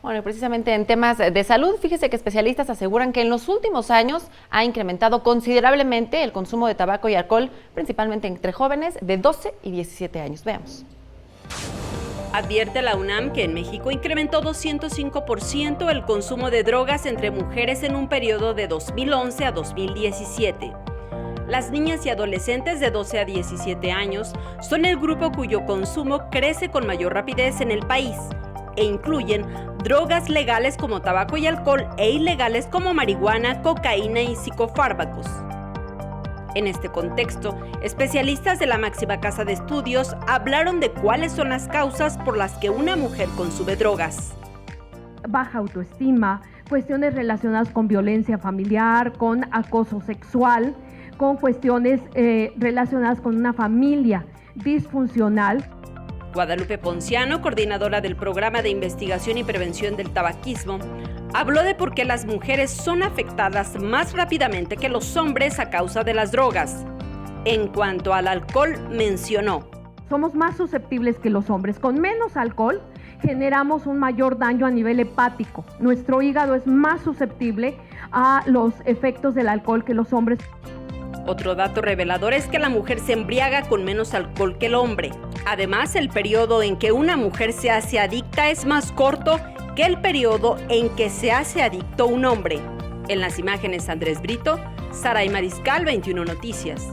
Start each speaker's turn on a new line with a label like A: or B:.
A: Bueno, y precisamente en temas de salud, fíjese que especialistas aseguran que en los últimos años ha incrementado considerablemente el consumo de tabaco y alcohol, principalmente entre jóvenes de 12 y 17 años. Veamos.
B: Advierte la UNAM que en México incrementó 205% el consumo de drogas entre mujeres en un periodo de 2011 a 2017. Las niñas y adolescentes de 12 a 17 años son el grupo cuyo consumo crece con mayor rapidez en el país e incluyen drogas legales como tabaco y alcohol e ilegales como marihuana, cocaína y psicofármacos. En este contexto, especialistas de la máxima casa de estudios hablaron de cuáles son las causas por las que una mujer consume drogas.
C: Baja autoestima, cuestiones relacionadas con violencia familiar, con acoso sexual, con cuestiones relacionadas con una familia disfuncional.
B: Guadalupe Ponciano, coordinadora del Programa de Investigación y Prevención del Tabaquismo, habló de por qué las mujeres son afectadas más rápidamente que los hombres a causa de las drogas. En cuanto al alcohol, mencionó:
C: somos más susceptibles que los hombres. Con menos alcohol generamos un mayor daño a nivel hepático. Nuestro hígado es más susceptible a los efectos del alcohol que los hombres.
B: Otro dato revelador es que la mujer se embriaga con menos alcohol que el hombre. Además, el periodo en que una mujer se hace adicta es más corto que el periodo en que se hace adicto un hombre. En las imágenes, Andrés Brito, Saray Mariscal, 21 Noticias.